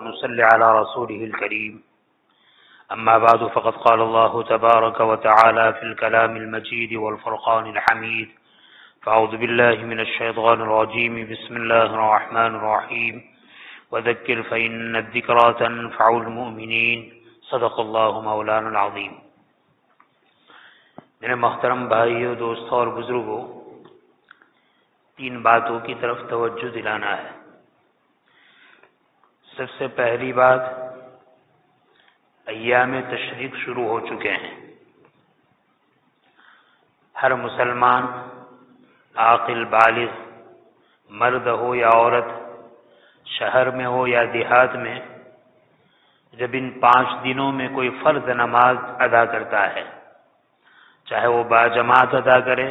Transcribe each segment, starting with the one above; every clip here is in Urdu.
ونصلي على رسوله الكريم أما بعد فقد قال الله تبارك وتعالى في الكلام المجيد والفرقان الحميد فأعوذ بالله من الشيطان الرجيم بسم الله الرحمن الرحيم وذكر فإن الذكرى تنفع المؤمنين صدق الله مولانا العظيم۔ میرے محترم بھائیو، دوستوں اور بزرگوں، تین باتوں کی طرف توجہ دلانا ہے۔ سب سے پہلی بات، ایام تشریق شروع ہو چکے ہیں۔ ہر مسلمان عاقل بالغ، مرد ہو یا عورت، شہر میں ہو یا دیہات میں، جب ان 5 دنوں میں کوئی فرض نماز ادا کرتا ہے، چاہے وہ باجماعت ادا کرے،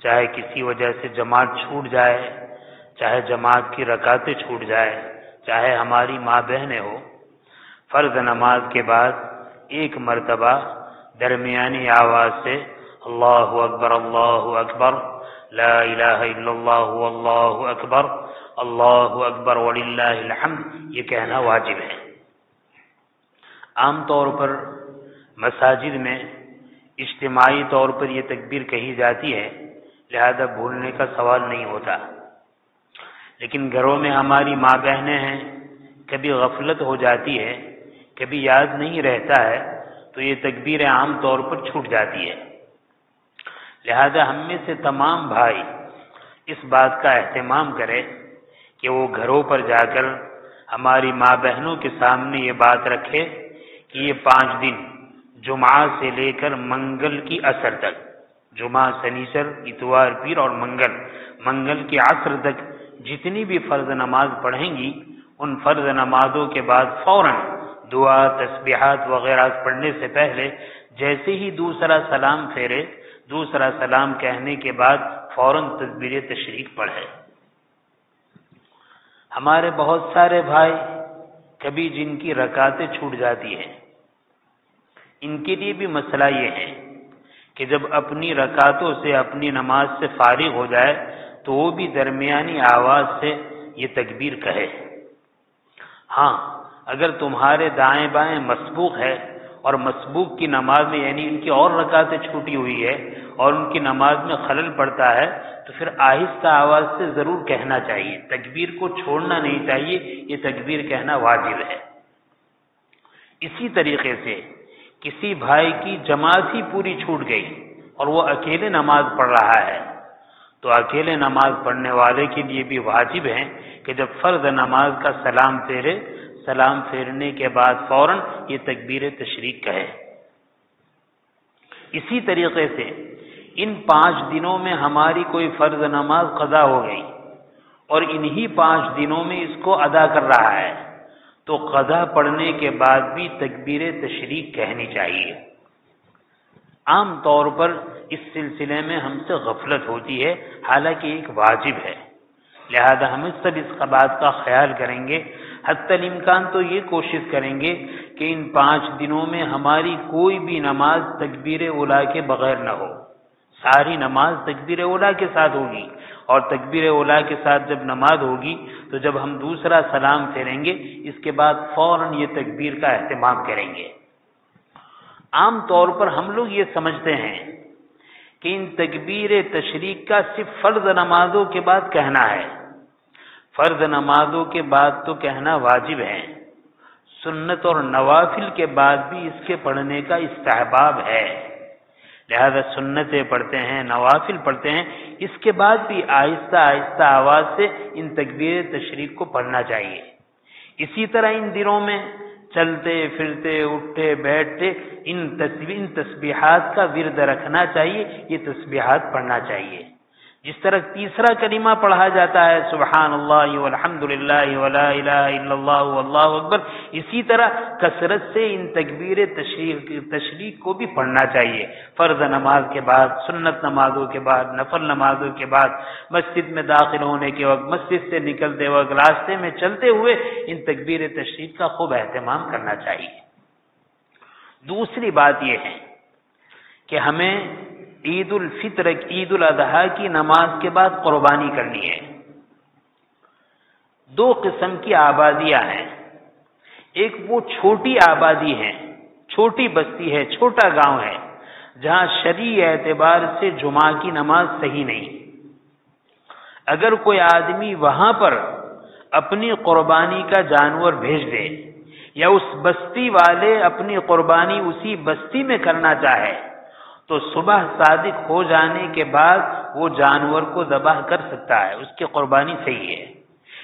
چاہے کسی وجہ سے جماعت چھوٹ جائے، چاہے جماعت کی رکعتیں چھوٹ جائے، چاہے ہماری ماں بہنیں ہو، فرض نماز کے بعد ایک مرتبہ درمیانی آواز سے اللہ اکبر لا الہ الا اللہ واللہ اکبر اللہ اکبر وللہ الحمد یہ کہنا واجب ہے۔ عام طور پر مساجد میں اجتماعی طور پر یہ تکبیر کہی جاتی ہے، لہذا بھولنے کا سوال نہیں ہوتا، لیکن گھروں میں ہماری ماں بہنیں ہیں، کبھی غفلت ہو جاتی ہے، کبھی یاد نہیں رہتا ہے، تو یہ تکبیر عام طور پر چھوٹ جاتی ہے۔ لہذا ہم میں سے تمام بھائی اس بات کا اہتمام کرے کہ وہ گھروں پر جا کر ہماری ماں بہنوں کے سامنے یہ بات رکھے کہ یہ 5 دن جمعہ سے لے کر منگل کی عصر تک، جمعہ، شنیچر، اتوار، پیر اور منگل کی عصر تک جتنی بھی فرض نماز پڑھیں گی، ان فرض نمازوں کے بعد فوراً دعا، تسبیحات وغیرہ پڑھنے سے پہلے جیسے ہی دوسرا سلام پھیرے، دوسرا سلام کہنے کے بعد فوراً تکبیر تشریق پڑھے۔ ہمارے بہت سارے بھائی کبھی جن کی رکعتیں چھوٹ جاتی ہیں، ان کے لیے بھی مسئلہ یہ ہے کہ جب اپنی رکعتوں سے، اپنی نماز سے فارغ ہو جائے تو وہ بھی درمیانی آواز سے یہ تکبیر کہے۔ ہاں، اگر تمہارے دائیں بائیں مسبوق ہے اور مسبوق کی نماز میں یعنی ان کی اور رکعتیں چھوٹی ہوئی ہے اور ان کی نماز میں خلل پڑتا ہے، تو پھر آہستہ آواز سے ضرور کہنا چاہیے، تکبیر کو چھوڑنا نہیں چاہیے، یہ تکبیر کہنا واجب ہے۔ اسی طریقے سے کسی بھائی کی جماعت ہی پوری چھوٹ گئی اور وہ اکیلے نماز پڑھ رہا ہے، تو اکیلے نماز پڑھنے والے کے لیے بھی واجب ہے کہ جب فرض نماز کا سلام پھیرے، سلام پھیرنے کے بعد فوراً یہ تکبیر تشریق کہے۔ اسی طریقے سے ان 5 دنوں میں ہماری کوئی فرض نماز قضا ہو گئی اور انہی 5 دنوں میں اس کو ادا کر رہا ہے، تو قضا پڑھنے کے بعد بھی تکبیر تشریق کہنی چاہیے۔ عام طور پر اس سلسلے میں ہم سے غفلت ہوتی ہے، حالانکہ ایک واجب ہے، لہذا ہم سب اس بات کا خیال کریں گے، حتی الامکان تو یہ کوشش کریں گے کہ ان 5 دنوں میں ہماری کوئی بھی نماز تکبیر اولیٰ کے بغیر نہ ہو، ساری نماز تکبیر اولیٰ کے ساتھ ہوگی، اور تکبیر اولیٰ کے ساتھ جب نماز ہوگی تو جب ہم دوسرا سلام پھیریں گے، اس کے بعد فوراً یہ تکبیر کا اہتمام کریں گے۔ عام طور پر ہم لوگ یہ سمجھتے ہیں کہ ان تکبیر تشریق کا صرف فرض نمازوں کے بعد کہنا ہے، فرض نمازوں کے بعد تو کہنا واجب ہے، سنت اور نوافل کے بعد بھی اس کے پڑھنے کا استحباب ہے، لہذا سنتیں پڑھتے ہیں، نوافل پڑھتے ہیں، اس کے بعد بھی آہستہ آہستہ آواز سے ان تکبیر تشریق کو پڑھنا چاہیے۔ اسی طرح ان دنوں میں چلتے پھرتے، اٹھتے بیٹھتے ان تسبیحات کا ورد رکھنا چاہیے، یہ تسبیحات پڑھنا چاہیے۔ جس طرح تیسرا کلمہ پڑھا جاتا ہے سبحان اللہ والحمد للہ ولا الہ الا اللہ واللہ اکبر، اسی طرح کثرت سے ان تکبیر تشریق کو بھی پڑھنا چاہیے، فرض نماز کے بعد، سنت نمازوں کے بعد، نفل نمازوں کے بعد، مسجد میں داخل ہونے کے وقت، مسجد سے نکلتے وقت، راستے میں چلتے ہوئے ان تکبیر تشریق کا خوب اہتمام کرنا چاہیے۔ دوسری بات یہ ہے کہ ہمیں عید الفطر، عید الاضحیٰ کی نماز کے بعد قربانی کرنی ہے۔ 2 قسم کی آبادیاں ہیں، ایک وہ چھوٹی آبادی ہے، چھوٹی بستی ہے، چھوٹا گاؤں ہے جہاں شرعی اعتبار سے جمعہ کی نماز صحیح نہیں۔ اگر کوئی آدمی وہاں پر اپنی قربانی کا جانور بھیج دے یا اس بستی والے اپنی قربانی اسی بستی میں کرنا چاہے تو صبح صادق ہو جانے کے بعد وہ جانور کو ذبح کر سکتا ہے، اس کی قربانی صحیح ہے۔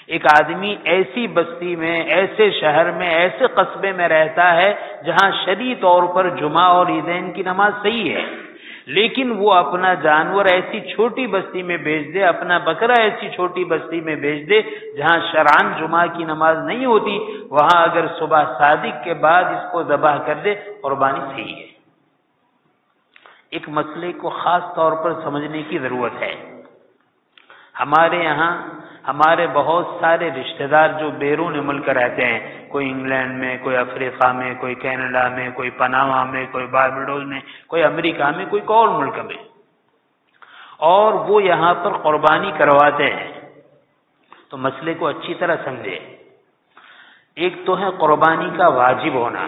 ایک آدمی ایسی بستی میں، ایسے شہر میں، ایسے قصبے میں رہتا ہے جہاں شرعی طور پر جمعہ اور عیدین کی نماز صحیح ہے، لیکن وہ اپنا جانور ایسی چھوٹی بستی میں بھیج دے، اپنا بکرا ایسی چھوٹی بستی میں بھیج دے جہاں شرعاً جمعہ کی نماز نہیں ہوتی، وہاں اگر صبح صادق کے بعد اس کو ذبح کر دے قربانی صحیح ہے۔ ایک مسئلے کو خاص طور پر سمجھنے کی ضرورت ہے۔ ہمارے یہاں ہمارے بہت سارے رشتہ دار جو بیرون ملک رہتے ہیں، کوئی انگلینڈ میں، کوئی افریقہ میں، کوئی کینیڈا میں، کوئی پناما میں، کوئی بارباڈوس میں، کوئی امریکہ میں، کوئی اور ملک میں، اور وہ یہاں پر قربانی کرواتے ہیں، تو مسئلے کو اچھی طرح سمجھے۔ ایک تو ہے قربانی کا واجب ہونا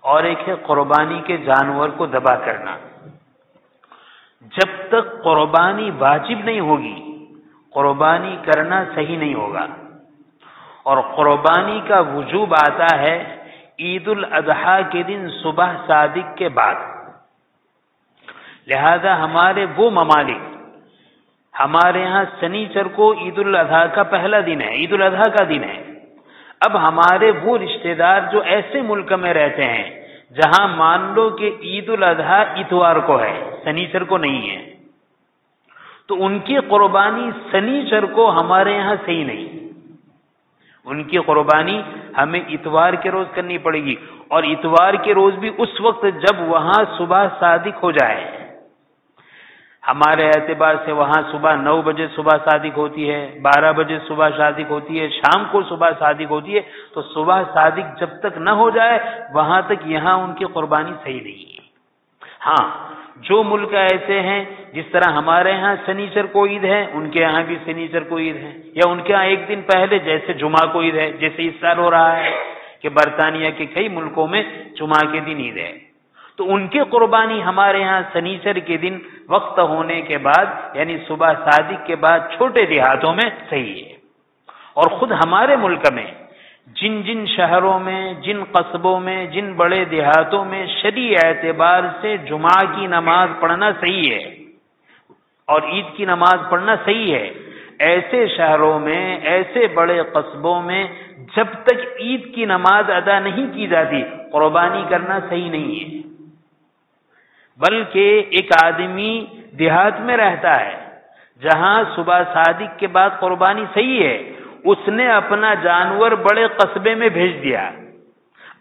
اور ایک ہے قربانی کے جانور کو ذبح کرنا۔ جب تک قربانی واجب نہیں ہوگی قربانی کرنا صحیح نہیں ہوگا، اور قربانی کا وجوب آتا ہے عید الاضحیٰ کے دن صبح صادق کے بعد۔ لہذا ہمارے وہ ممالک، ہمارے ہاں سنیچر کو عید الاضحیٰ کا پہلا دن ہے، عید الاضحیٰ کا دن ہے۔ اب ہمارے وہ رشتہ دار جو ایسے ملک میں رہتے ہیں جہاں مان لو کہ عید الاضحیٰ اتوار کو ہے، سنیچر کو نہیں ہے، تو ان کی قربانی سنیچر کو ہمارے یہاں صحیح نہیں، ان کی قربانی ہمیں اتوار کے روز کرنی پڑے گی، اور اتوار کے روز بھی اس وقت جب وہاں صبح صادق ہو جائے۔ ہمارے اعتبار سے وہاں صبح 9 بجے صبح صادق ہوتی ہے، 12 بجے صبح صادق ہوتی ہے، شام کو صبح صادق ہوتی ہے، تو صبح صادق جب تک نہ ہو جائے وہاں تک یہاں ان کی قربانی صحیح نہیں ہے۔ ہاں، جو ملک ایسے ہیں جس طرح ہمارے ہاں سنیچر کو عید ہے، ان کے یہاں بھی سنیچر کو عید ہے، یا ان کے یہاں ایک دن پہلے جیسے جمعہ کو عید ہے، جیسے اس سال ہو رہا ہے کہ برطانیہ کے کئی ملکوں میں جمعہ کے دن عید ہے، تو ان کی قربانی ہمارے ہاں سنیچر کے دن وقت ہونے کے بعد یعنی صبح صادق کے بعد چھوٹے دیہاتوں میں صحیح ہے۔ اور خود ہمارے ملک میں جن جن شہروں میں، جن قصبوں میں، جن بڑے دیہاتوں میں شرعی اعتبار سے جمعہ کی نماز پڑھنا صحیح ہے اور عید کی نماز پڑھنا صحیح ہے، ایسے شہروں میں، ایسے بڑے قصبوں میں جب تک عید کی نماز ادا نہیں کی جاتی قربانی کرنا صحیح نہیں ہے۔ بلکہ ایک آدمی دیہات میں رہتا ہے جہاں صبح صادق کے بعد قربانی صحیح ہے، اس نے اپنا جانور بڑے قصبے میں بھیج دیا،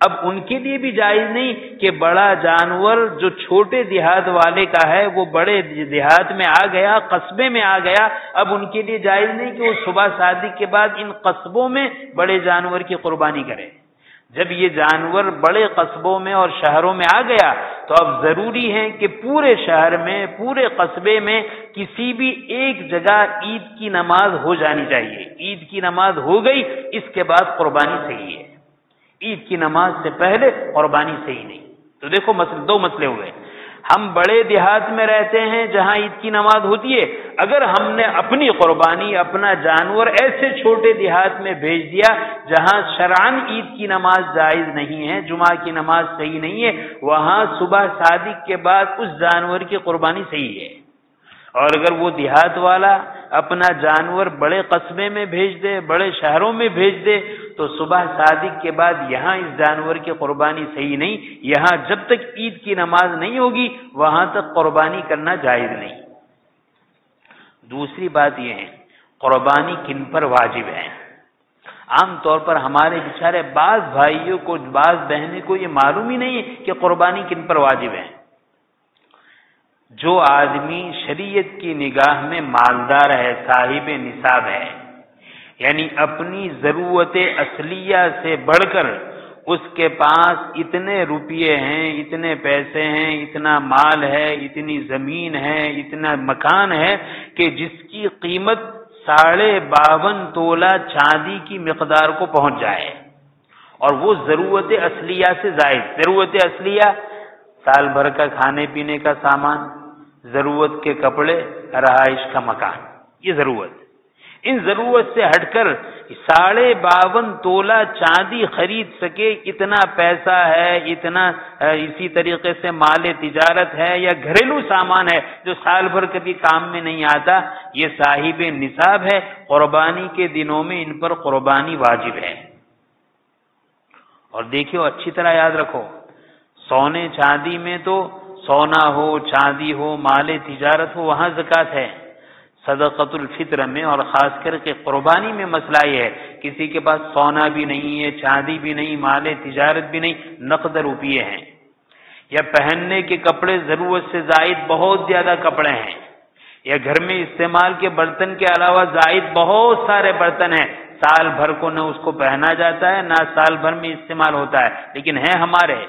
اب ان کے لیے بھی جائز نہیں کہ بڑا جانور جو چھوٹے دیہات والے کا ہے وہ بڑے دیہات میں آ گیا، قصبے میں آ گیا، اب ان کے لیے جائز نہیں کہ وہ صبح صادق کے بعد ان قصبوں میں بڑے جانور کی قربانی کرے۔ جب یہ جانور بڑے قصبوں میں اور شہروں میں آ گیا تو اب ضروری ہے کہ پورے شہر میں، پورے قصبے میں کسی بھی ایک جگہ عید کی نماز ہو جانی چاہیے۔ عید کی نماز ہو گئی، اس کے بعد قربانی صحیح ہے، عید کی نماز سے پہلے قربانی صحیح نہیں۔ تو دیکھو دو مسئلے ہوئے، ہم بڑے دیہات میں رہتے ہیں جہاں عید کی نماز ہوتی ہے، اگر ہم نے اپنی قربانی، اپنا جانور ایسے چھوٹے دیہات میں بھیج دیا جہاں شرعاً عید کی نماز جائز نہیں ہے، جمعہ کی نماز صحیح نہیں ہے، وہاں صبح صادق کے بعد اس جانور کی قربانی صحیح ہے۔ اور اگر وہ دیہات والا اپنا جانور بڑے قصبے میں بھیج دے، بڑے شہروں میں بھیج دے، تو صبح صادق کے بعد یہاں اس جانور کی قربانی صحیح نہیں، یہاں جب تک عید کی نماز نہیں ہوگی وہاں تک قربانی کرنا جائز نہیں۔ دوسری بات یہ ہے قربانی کن پر واجب ہے۔ عام طور پر ہمارے بیچارے بعض بھائیوں کو، بعض بہنیں کو یہ معلوم ہی نہیں ہے کہ قربانی کن پر واجب ہے۔ جو آدمی شریعت کی نگاہ میں مالدار ہے، صاحب نصاب ہے، یعنی اپنی ضرورت اصلیہ سے بڑھ کر اس کے پاس اتنے روپیے ہیں، اتنے پیسے ہیں، اتنا مال ہے، اتنی زمین ہے، اتنا مکان ہے کہ جس کی قیمت 52.5 تولہ چاندی کی مقدار کو پہنچ جائے، اور وہ ضرورت اصلیہ سے زائد. ضرورت اصلیہ سال بھر کا کھانے پینے کا سامان، ضرورت کے کپڑے، رہائش کا مکان، یہ ضرورت. ان ضرورت سے ہٹ کر 52.5 تولہ چاندی خرید سکے اتنا پیسہ ہے، اتنا اسی طریقے سے مال تجارت ہے یا گھریلو سامان ہے جو سال بھر کبھی کام میں نہیں آتا، یہ صاحب نصاب ہے. قربانی کے دنوں میں ان پر قربانی واجب ہے. اور دیکھو اچھی طرح یاد رکھو، سونے چاندی میں تو سونا ہو، چاندی ہو، مال تجارت ہو، وہاں زکوٰۃ ہے. صدقۃ الفطر میں اور خاص کر کے قربانی میں مسئلہ یہ ہے، کسی کے پاس سونا بھی نہیں ہے، چاندی بھی نہیں، مال تجارت بھی نہیں، نقد روپیے ہیں، یا پہننے کے کپڑے ضرورت سے زائد بہت زیادہ کپڑے ہیں، یا گھر میں استعمال کے برتن کے علاوہ زائد بہت سارے برتن ہیں، سال بھر کو نہ اس کو پہنا جاتا ہے نہ سال بھر میں استعمال ہوتا ہے، لیکن ہیں ہمارے.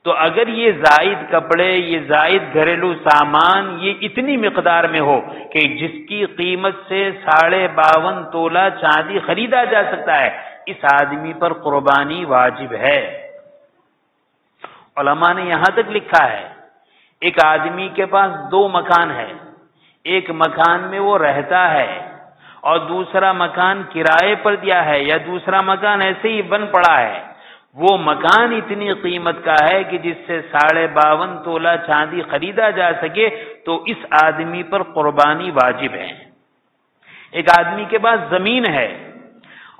تو اگر یہ زائد کپڑے، یہ زائد گھریلو سامان یہ اتنی مقدار میں ہو کہ جس کی قیمت سے 52.5 تولہ چاندی خریدا جا سکتا ہے، اس آدمی پر قربانی واجب ہے. علماء نے یہاں تک لکھا ہے، ایک آدمی کے پاس 2 مکان ہے، ایک مکان میں وہ رہتا ہے اور دوسرا مکان کرائے پر دیا ہے، یا دوسرا مکان ایسے ہی بن پڑا ہے. وہ مکان اتنی قیمت کا ہے کہ جس سے 52.5 تولہ چاندی خریدا جا سکے تو اس آدمی پر قربانی واجب ہے. ایک آدمی کے پاس زمین ہے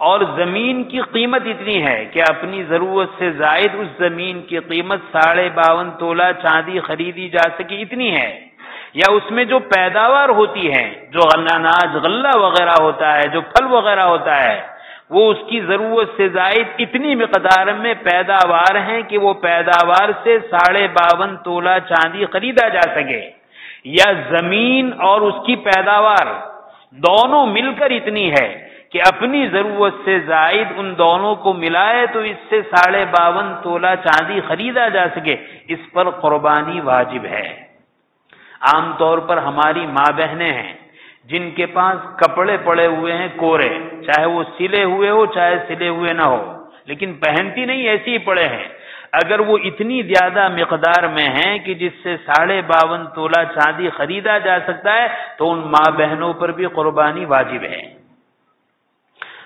اور زمین کی قیمت اتنی ہے کہ اپنی ضرورت سے زائد اس زمین کی قیمت 52.5 تولہ چاندی خریدی جا سکے اتنی ہے، یا اس میں جو پیداوار ہوتی ہے، جو اناج غلہ وغیرہ ہوتا ہے، جو پھل وغیرہ ہوتا ہے، وہ اس کی ضرورت سے زائد اتنی مقدار میں پیداوار ہیں کہ وہ پیداوار سے 52.5 تولہ چاندی خریدا جا سکے، یا زمین اور اس کی پیداوار دونوں مل کر اتنی ہے کہ اپنی ضرورت سے زائد ان دونوں کو ملائے تو اس سے 52.5 تولہ چاندی خریدا جا سکے، اس پر قربانی واجب ہے. عام طور پر ہماری ماں بہنیں ہیں جن کے پاس کپڑے پڑے ہوئے ہیں کورے، چاہے وہ سلے ہوئے ہو چاہے سلے ہوئے نہ ہو، لیکن پہنتی نہیں، ایسے ہی پڑے ہیں. اگر وہ اتنی زیادہ مقدار میں ہیں کہ جس سے 52.5 تولہ چاندی خریدا جا سکتا ہے تو ان ماں بہنوں پر بھی قربانی واجب ہے.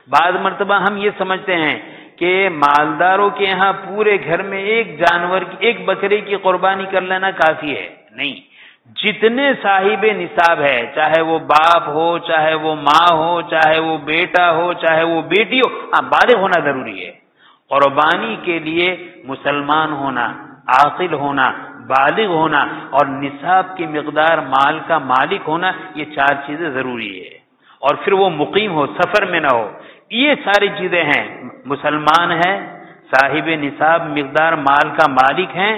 بعض مرتبہ ہم یہ سمجھتے ہیں کہ مالداروں کے یہاں پورے گھر میں ایک جانور کی، ایک بکرے کی قربانی کر لینا کافی ہے. نہیں، جتنے صاحب نصاب ہے، چاہے وہ باپ ہو، چاہے وہ ماں ہو، چاہے وہ بیٹا ہو، چاہے وہ بیٹی ہو، بالغ ہونا ضروری ہے. قربانی کے لیے مسلمان ہونا، عاقل ہونا، بالغ ہونا اور نصاب کی مقدار مال کا مالک ہونا، یہ 4 چیزیں ضروری ہے. اور پھر وہ مقیم ہو، سفر میں نہ ہو. یہ ساری چیزیں ہیں، مسلمان ہے، صاحب نصاب مقدار مال کا مالک ہیں،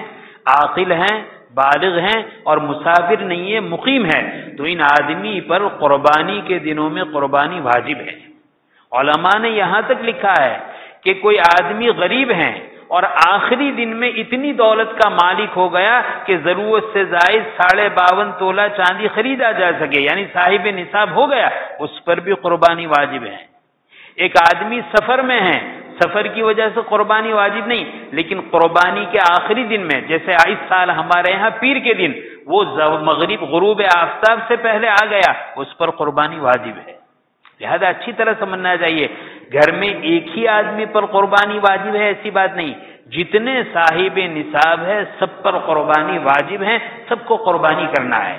عاقل ہیں، بالغ ہیں اور مسافر نہیں ہے، مقیم ہے، تو ان آدمی پر قربانی کے دنوں میں قربانی واجب ہے. علماء نے یہاں تک لکھا ہے کہ کوئی آدمی غریب ہیں اور آخری دن میں اتنی دولت کا مالک ہو گیا کہ ضرورت سے زائد 52.5 تولہ چاندی خریدا جا سکے، یعنی صاحب نصاب ہو گیا، اس پر بھی قربانی واجب ہے. ایک آدمی سفر میں ہے، سفر کی وجہ سے قربانی واجب نہیں، لیکن قربانی کے آخری دن میں، جیسے اس سال ہمارے ہاں پیر کے دن وہ مغرب غروب آفتاب سے پہلے آ گیا، اس پر قربانی واجب ہے. لہذا اچھی طرح سمجھنا چاہیے، گھر میں ایک ہی آدمی پر قربانی واجب ہے ایسی بات نہیں، جتنے صاحب نصاب ہے سب پر قربانی واجب ہے، سب کو قربانی کرنا ہے.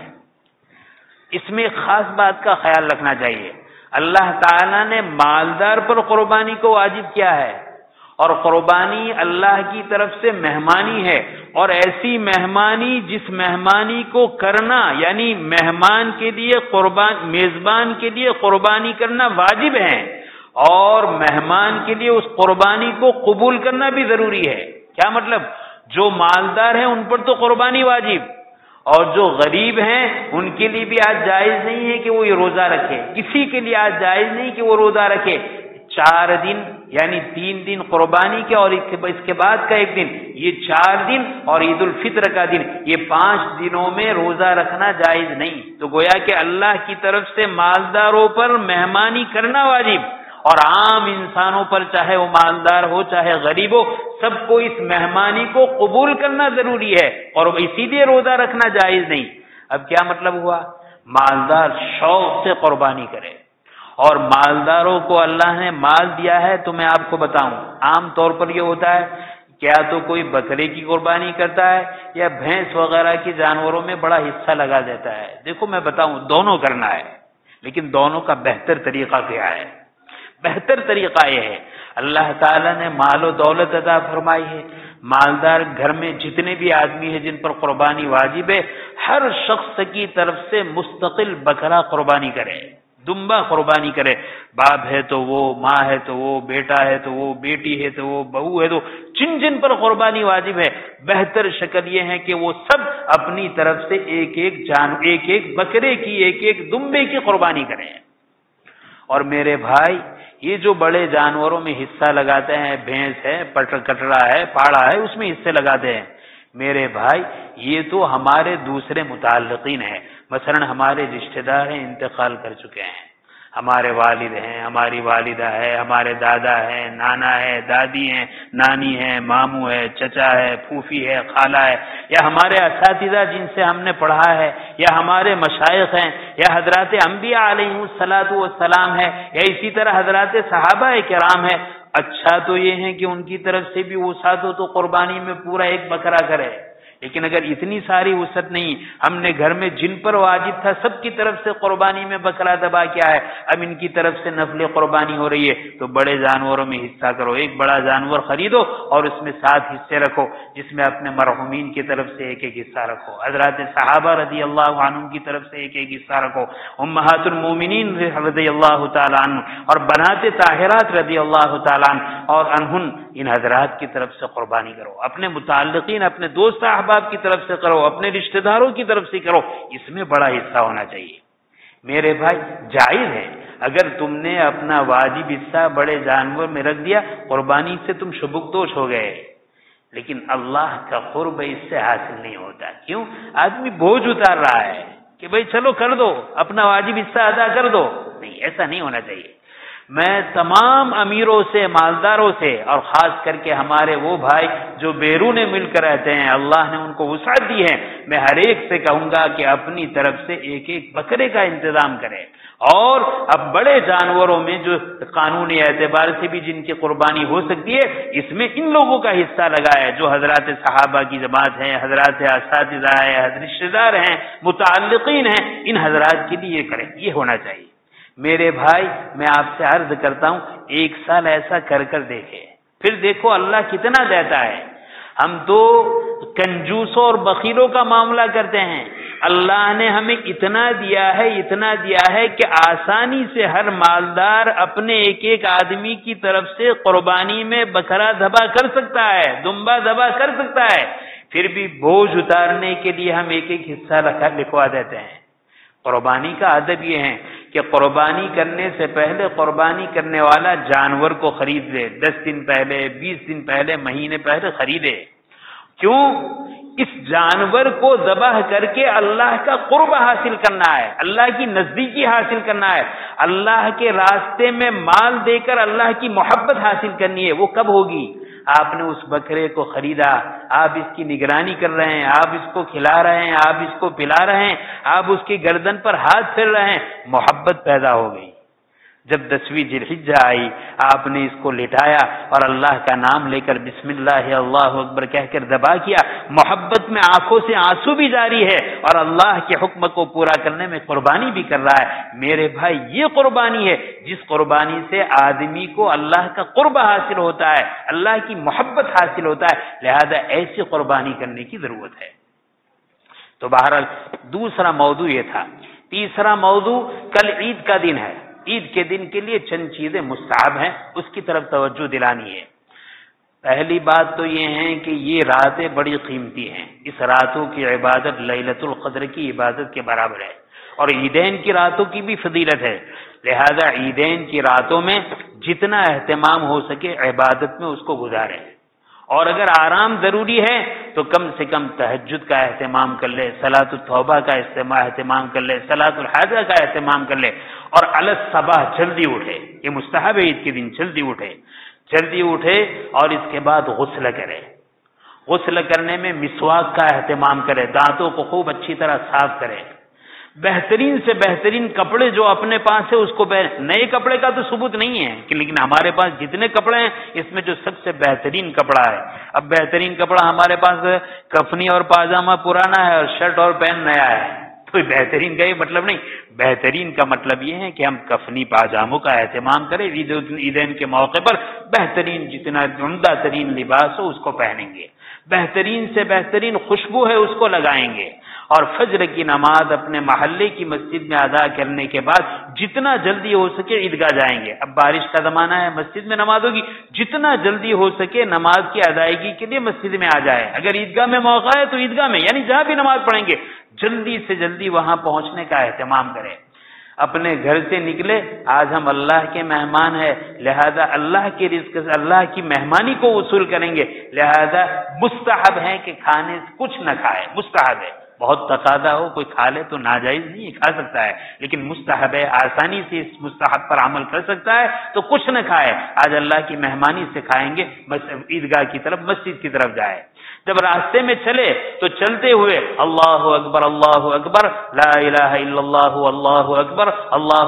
اس میں ایک خاص بات کا خیال رکھنا چاہیے، اللہ تعالیٰ نے مالدار پر قربانی کو واجب کیا ہے، اور قربانی اللہ کی طرف سے مہمانی ہے، اور ایسی مہمانی جس مہمانی کو کرنا، یعنی مہمان کے لیے میزبان کے لیے قربانی کرنا واجب ہے، اور مہمان کے لیے اس قربانی کو قبول کرنا بھی ضروری ہے. کیا مطلب؟ جو مالدار ہیں ان پر تو قربانی واجب، اور جو غریب ہیں ان کے لیے بھی آج جائز نہیں ہے کہ وہ یہ روزہ رکھے، کسی کے لیے آج جائز نہیں کہ وہ روزہ رکھے. 4 دن یعنی 3 دن قربانی کے اور اس کے بعد کا 1 دن، یہ 4 دن اور عید الفطر کا دن، یہ 5 دنوں میں روزہ رکھنا جائز نہیں. تو گویا کہ اللہ کی طرف سے مالداروں پر مہمانی کرنا واجب اور عام انسانوں پر، چاہے وہ مالدار ہو چاہے غریب ہو، سب کو اس مہمانی کو قبول کرنا ضروری ہے، اور اسی لیے روزہ رکھنا جائز نہیں۔ اب کیا مطلب ہوا؟ مالدار شوق سے قربانی کرے، اور مالداروں کو اللہ نے مال دیا ہے تو میں آپ کو بتاؤں، عام طور پر یہ ہوتا ہے کیا تو کوئی بکرے کی قربانی کرتا ہے یا بھینس وغیرہ کی جانوروں میں بڑا حصہ لگا دیتا ہے۔ دیکھو میں بتاؤں، دونوں کرنا ہے، لیکن دونوں کا بہتر طریقہ کیا ہے؟ بہتر طریقہ یہ ہے، اللہ تعالیٰ نے مال و دولت عطا فرمائی ہے، مالدار گھر میں جتنے بھی آدمی ہیں جن پر قربانی واجب ہے، ہر شخص کی طرف سے مستقل بکرا قربانی کرے، دمبا قربانی کرے، باپ ہے تو وہ، ماں ہے تو وہ، بیٹا ہے تو وہ، بیٹی ہے تو وہ، بہو ہے تو، جن جن پر قربانی واجب ہے، بہتر شکل یہ ہے کہ وہ سب اپنی طرف سے ایک ایک بکرے کی، ایک ایک دمبے کی قربانی کریں۔ اور میرے بھائی، یہ جو بڑے جانوروں میں حصہ لگاتے ہیں، بھینس ہے، کٹڑا ہے، پاڑا ہے، اس میں حصے لگاتے ہیں، میرے بھائی یہ تو ہمارے دوسرے متعلقین ہیں، مثلا ہمارے رشتہ دار ہیں، انتقال کر چکے ہیں، ہمارے والد ہیں، ہماری والدہ ہے، ہمارے دادا ہے، نانا ہے، دادی ہیں، نانی ہے، ماموں ہے، چچا ہے، پھوپھی ہے، خالہ ہے، یا ہمارے اساتذہ جن سے ہم نے پڑھا ہے، یا ہمارے مشائخ ہیں، یا حضرات انبیاء علیہ الصلاۃ والسلام ہے، یا اسی طرح حضرات صحابہ کرام ہے۔ اچھا تو یہ ہے کہ ان کی طرف سے بھی وسعت ہو تو قربانی میں پورا ایک بکرا کرے، لیکن اگر اتنی ساری وسعت نہیں، ہم نے گھر میں جن پر واجب تھا سب کی طرف سے قربانی میں بکرا ذبح کیا ہے، اب ان کی طرف سے نفل قربانی ہو رہی ہے تو بڑے جانوروں میں حصہ کرو، ایک بڑا جانور خریدو اور اس میں 7 حصے رکھو، جس میں اپنے مرحومین کی طرف سے ایک ایک حصہ رکھو، حضرات صحابہ رضی اللہ عنہم کی طرف سے ایک ایک حصہ رکھو، امہات المومنین رضی اللہ تعالیٰ عنہ اور بنات طاہرات رضی اللہ تعالیٰ عنہ اور عنہن، ان حضرات کی طرف سے قربانی کرو، اپنے متعلقین، اپنے دوست احباب کی طرف سے کرو، اپنے رشتہ داروں کی طرف سے کرو، اس میں بڑا حصہ ہونا چاہیے۔ میرے بھائی جائز ہے، اگر تم نے اپنا واجب حصہ بڑے جانور میں رکھ دیا، قربانی سے تم شبکدوش ہو گئے، لیکن اللہ کا قرب اس سے حاصل نہیں ہوتا۔ کیوں؟ آدمی بوجھ اتار رہا ہے کہ بھئی چلو کر دو، اپنا واجب حصہ ادا کر دو، نہیں، ایسا نہیں ہونا چاہیے۔ میں تمام امیروں سے، مالداروں سے، اور خاص کر کے ہمارے وہ بھائی جو بیرون ملک رہتے ہیں، اللہ نے ان کو وسعت دی ہے، میں ہر ایک سے کہوں گا کہ اپنی طرف سے ایک ایک بکرے کا انتظام کرے، اور اب بڑے جانوروں میں جو قانونی اعتبار سے بھی جن کی قربانی ہو سکتی ہے، اس میں ان لوگوں کا حصہ لگا ہے جو حضرات صحابہ کی جماعت ہیں، حضرات اساتذہ ہیں، رشتہ دار ہیں، متعلقین ہیں، ان حضرات کے لیے یہ کریں، یہ ہونا چاہیے۔ میرے بھائی میں آپ سے عرض کرتا ہوں، 1 سال ایسا کر دیکھے، پھر دیکھو اللہ کتنا دیتا ہے۔ ہم تو کنجوسوں اور بخیلوں کا معاملہ کرتے ہیں، اللہ نے ہمیں اتنا دیا ہے کہ آسانی سے ہر مالدار اپنے ایک ایک آدمی کی طرف سے قربانی میں بکرا ذبح کر سکتا ہے، دمبا ذبح کر سکتا ہے، پھر بھی بوجھ اتارنے کے لیے ہم ایک ایک حصہ لکھوا دیتے ہیں۔ قربانی کا ادب یہ ہے کہ قربانی کرنے سے پہلے قربانی کرنے والا جانور کو خرید لے، 10 دن پہلے، 20 دن پہلے، مہینے پہلے خریدے۔ کیوں؟ اس جانور کو ذبح کر کے اللہ کا قرب حاصل کرنا ہے، اللہ کی نزدیکی حاصل کرنا ہے، اللہ کے راستے میں مال دے کر اللہ کی محبت حاصل کرنی ہے۔ وہ کب ہوگی؟ آپ نے اس بکرے کو خریدا، آپ اس کی نگرانی کر رہے ہیں، آپ اس کو کھلا رہے ہیں، آپ اس کو پلا رہے ہیں، آپ اس کی گردن پر ہاتھ پھیر رہے ہیں، محبت پیدا ہو گئی۔ جب 10ویں ذی الحجہ آئی، آپ نے اس کو لٹایا اور اللہ کا نام لے کر بسم اللہ اللہ اکبر کہہ کر ذبح کیا، محبت میں آنکھوں سے آنسو بھی جاری ہے اور اللہ کے حکم کو پورا کرنے میں قربانی بھی کر رہا ہے۔ میرے بھائی یہ قربانی ہے جس قربانی سے آدمی کو اللہ کا قرب حاصل ہوتا ہے، اللہ کی محبت حاصل ہوتا ہے، لہذا ایسی قربانی کرنے کی ضرورت ہے۔ تو بہرحال دوسرا موضوع یہ تھا۔ تیسرا موضوع، کل عید کا دن ہے، عید کے دن کے لیے چند چیزیں مستحب ہیں، اس کی طرف توجہ دلانی ہے۔ پہلی بات تو یہ ہے کہ یہ راتیں بڑی قیمتی ہیں، اس راتوں کی عبادت لیلۃ القدر کی عبادت کے برابر ہے، اور عیدین کی راتوں کی بھی فضیلت ہے، لہذا عیدین کی راتوں میں جتنا اہتمام ہو سکے عبادت میں اس کو گزاریں، اور اگر آرام ضروری ہے تو کم سے کم تہجد کا اہتمام کر لے، صلاۃ التوبہ کا اہتمام کر لے، صلاۃ الحاجہ کا اہتمام کر لے، اور علی الصباح جلدی اٹھے، یہ مستحب ہے عید کے دن جلدی اٹھے اور اس کے بعد غسل کرے۔ غسل کرنے میں مسواک کا اہتمام کرے، دانتوں کو خوب اچھی طرح صاف کرے، بہترین سے بہترین کپڑے جو اپنے پاس ہے اس کو نئے کپڑے کا تو ثبوت نہیں ہے کہ، لیکن ہمارے پاس جتنے کپڑے ہیں اس میں جو سب سے بہترین کپڑا ہے، اب بہترین کپڑا ہمارے پاس کفنی اور پاجامہ پرانا ہے اور شرٹ اور پینٹ نیا ہے، تو بہترین کا یہ مطلب نہیں، بہترین کا مطلب یہ ہے کہ ہم کفنی پاجاموں کا اہتمام کریں، عیدین کے موقع پر بہترین جتنا عمدہ ترین لباس ہو اس کو پہنیں گے، بہترین سے بہترین خوشبو ہے اس کو لگائیں گے، اور فجر کی نماز اپنے محلے کی مسجد میں ادا کرنے کے بعد جتنا جلدی ہو سکے عیدگاہ جائیں گے۔ اب بارش کا زمانہ ہے، مسجد میں نماز ہوگی، جتنا جلدی ہو سکے نماز کی ادائیگی کے لیے مسجد میں آ جائے، اگر عیدگاہ میں موقع ہے تو عیدگاہ میں، یعنی جہاں بھی نماز پڑھیں گے جلدی سے جلدی وہاں پہنچنے کا اہتمام کریں۔ اپنے گھر سے نکلے، آج ہم اللہ کے مہمان ہیں، لہذا اللہ کے رزق سے اللہ کی مہمانی کو وصول کریں گے، لہذا مستحب ہے کہ کھانے سے کچھ نہ کھائے، مستحب ہے، بہت تقاضا ہو کوئی کھا لے تو ناجائز نہیں ہے، کھا سکتا ہے، لیکن مستحب ہے، آسانی سے اس مستحب پر عمل کر سکتا ہے تو کچھ نہ کھائے، آج اللہ کی مہمانی سے کھائیں گے، عیدگاہ کی طرف مسجد کی طرف جائے۔ جب راستے میں چلے تو چلتے ہوئے اللہ اکبر لا الہ الا اللہ اللہ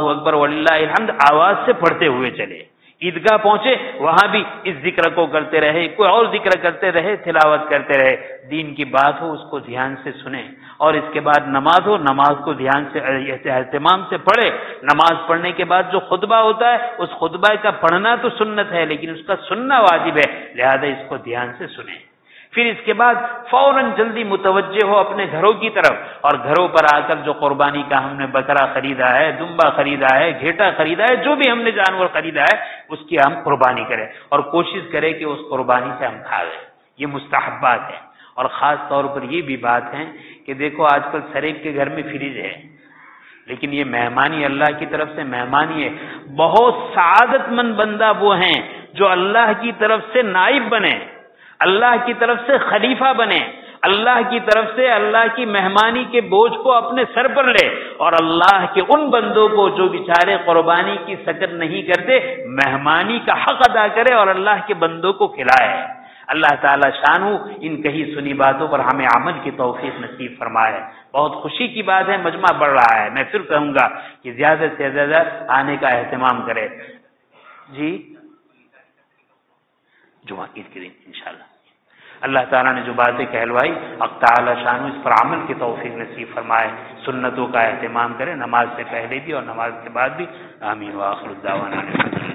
اکبر وللہ الحمد آواز سے پڑھتے ہوئے چلے۔ عیدگاہ پہنچے وہاں بھی اس ذکر کو کرتے رہے، کوئی اور ذکر کرتے رہے، تلاوت کرتے رہے، دین کی بات ہو اس کو دھیان سے سنیں، اور اس کے بعد نماز ہو، نماز کو دھیان سے اہتمام سے پڑھے۔ نماز پڑھنے کے بعد جو خطبہ ہوتا ہے اس خطبہ کا پڑھنا تو سنت ہے لیکن اس کا سننا واجب ہے، لہذا اس کو دھیان سے سنیں۔ پھر اس کے بعد فوراً جلدی متوجہ ہو اپنے گھروں کی طرف، اور گھروں پر آ کر جو قربانی کا ہم نے بکرا خریدا ہے، دمبا خریدا ہے، گھیٹا خریدا ہے، جو بھی ہم نے جانور خریدا ہے اس کی ہم قربانی کریں، اور کوشش کریں کہ اس قربانی سے ہم کھائیں۔ یہ مستحبات ہیں، اور خاص طور پر یہ بھی بات ہے کہ دیکھو آج کل ہر ایک کے گھر میں فریج ہے، لیکن یہ مہمانی اللہ کی طرف سے مہمانی ہے۔ بہت سعادت مند بندہ وہ ہیں جو اللہ کی طرف سے نائب بنے، اللہ کی طرف سے خلیفہ بنے، اللہ کی طرف سے اللہ کی مہمانی کے بوجھ کو اپنے سر پر لے، اور اللہ کے ان بندوں کو جو بیچارے قربانی کی سکت نہیں کرتے مہمانی کا حق ادا کرے اور اللہ کے بندوں کو کھلائے۔ اللہ تعالی شانہ ان کہی سنی باتوں پر ہمیں عمل کی توفیق نصیب فرمائے۔ بہت خوشی کی بات ہے، مجمع بڑھ رہا ہے، میں پھر کہوں گا کہ زیادہ سے زیادہ آنے کا اہتمام کرے۔ جی جمعہ عید کے دن انشاءاللہ اللہ تعالیٰ نے جو باتیں کہلوائی حق تعالی شانہ اس پر عمل کی توفیق نصیب فرمائے، سنتوں کا اہتمام کرے، نماز سے پہلے بھی اور نماز کے بعد بھی۔ آمین وآخر الدعوانا۔